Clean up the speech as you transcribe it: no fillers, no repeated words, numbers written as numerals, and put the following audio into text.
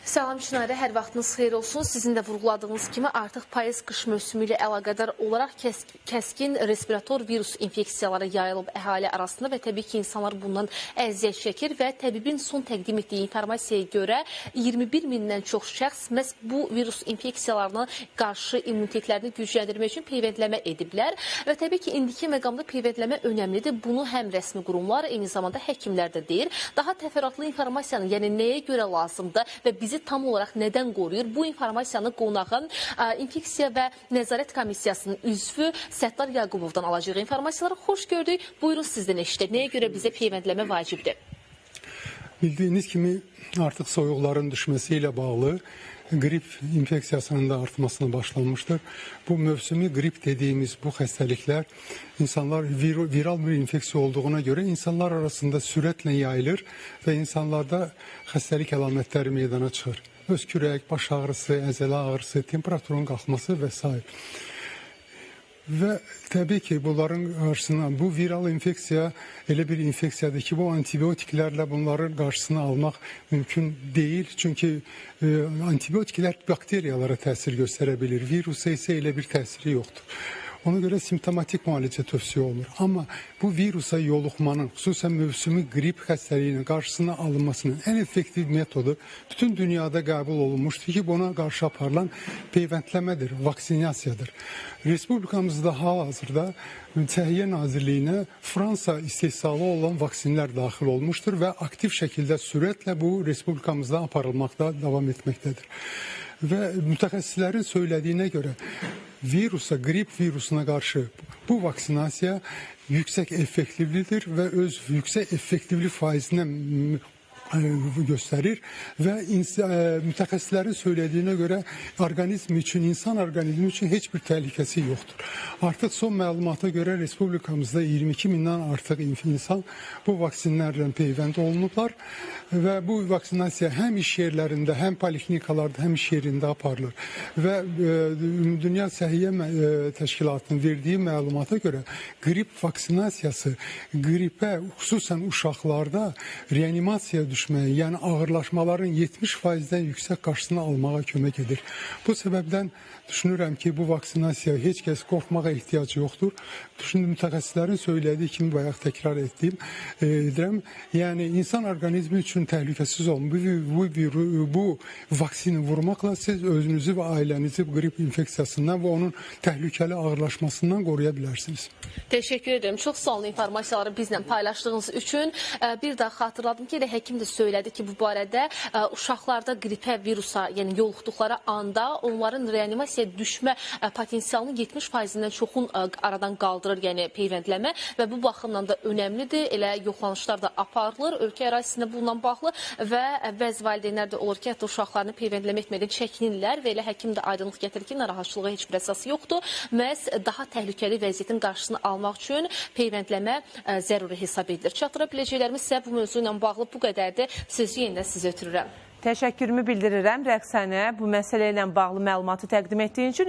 Salam Çinarə, hər vaxtınız xeyir olsun. Sizin də vurğuladığınız kimi artıq payız-qış mövsümü ilə əlaqədar olaraq kəskin respirator virus infeksiyaları yayılıb əhali arasında və təbii ki, insanlar bundan əziyyət çəkir və təbibin son təqdim etdiyi informasiyaya görə 21 mindən çox şəxs məhz bu virus infeksiyalarına qarşı immunitetlərini gücləndirmək üçün peyvəndləmə ediblər və təbii ki, indiki məqamda peyvəndləmə önəmlidir. Bunu həm rəsmi qurumlar, eyni zamanda həkimlər də deyir. Daha təfərrüatlı informasiyanı, yəni nəyə görə lazımdır və bizi tam olaraq nədən qoruyur? Bu informasiyanı qonağın infeksiya və nəzarət komissiyasının üzvü Səttar Yaqubovdan alacaq informasiyaları xoş gördük. Buyurun sizdən eşitək. Nəyə görə bizə peyvəndləmə vacibdir? Bildiyiniz kimi artıq soyuqların düşməsi ilə bağlı qrip infeksiyasının da artmasına başlanmışdır. Bu mövsümi qrip dediyimiz bu xəstəliklər insanlar viral bir infeksiya olduğuna görə insanlar arasında sürətlə yayılır və insanlarda xəstəlik əlamətləri meydana çıxır. Öskürək, baş ağrısı, əzələ ağrısı, temperaturun qalxması və s. Və təbii ki, bunların qarşısına, bu viral infeksiya elə bir infeksiyadır ki, bu antibiotiklərlə bunların qarşısını almaq mümkün deyil. Çünki antibiotiklər bakteriyalara təsir göstərə bilir, virusa isə elə bir təsiri yoxdur. Ona görə simptomatik müalicə tövsiyə olunur. Amma bu virusa yoluxmanın, xüsusən mövsümi qrip xəstəliyinin qarşısına alınmasının ən effektiv metodu bütün dünyada qəbul olunmuşdur ki, buna qarşı aparılan peyvəndləmədir, vaksinasiyadır. Respublikamızda hal-hazırda Səhiyyə Nazirliyinə Fransa istehsalı olan vaksinlər daxil olmuşdur və aktiv şəkildə sürətlə bu respublikamızda aparılmaqda davam etməkdədir. Və mütəxəssislərin söylədiyinə görə qrip virusuna qarşı bu vaksinasiya yüksək effektivlidir və öz yüksək effektivlik faizindən göstərir və mütəxəssislərin söylədiyinə görə insan orqanizmi üçün heç bir təhlükəsi yoxdur. Artıq son məlumata görə respublikamızda 22 mindən artıq insan bu vaksinlərlə peyvənd olunublar və bu vaksinasiya həm iş yerlərində, həm poliklinikalarda, həm iş yerində aparılır. Və Dünya Səhiyyə Təşkilatının verdiyi məlumata görə qrip vaksinasiyası qripə, xüsusən uşaqlarda reanimasiyaya düşməyə, yəni ağırlaşmaların 70%-dən yüksək qarşısını almağa kömək edir. Bu səbəbdən düşünürəm ki, bu vaksinasiya heç kəs qorxmağa ehtiyac yoxdur. Mütəxəssislərin söylediyi kimi bayaq təkrar edirəm. Yəni insan orqanizmi üçün təhlükəsiz olun. Bu vaksini vurmaqla siz özünüzü və ailənizi qrip infeksiyasından və onun təhlükəli ağırlaşmasından qoruya bilərsiniz. Təşəkkür edirəm. Çox sağ olun informasiyaları bizlə paylaşdığınız üçün. Bir daha xatırladım ki, elə həkim də söylədi ki, bu barədə uşaqlarda qripə virusa, yəni yoluxduqları anda onların reanimasiyaya düşmə potensialının 70%-dən çoxun aradan qaldırır, yəni peyvəndləmə və bu baxımdan da önəmlidir. Elə yoxlanışlar da aparılır ölkə ərazisində bununla bağlı və bəzi valideynlər də olur ki, hətta uşaqlarını peyvəndləmə etməkdən çəkinirlər və elə həkim də aydınlıq gətirir ki, narahatçılığa heç bir əsası yoxdur. Məhz daha təhlükəli vəziyyətin qarşısını almaq üçün peyvəndləmə zəruri hesab edilir. Çatdıra biləcəklərimiz isə bu mövzu ilə bağlı bu qədərdir. Sözü yenidən sizə ötürürəm. Təşəkkürümü bildirirəm Rəqsənə bu məsələ ilə bağlı məlumatı təqdim etdiyin üçün.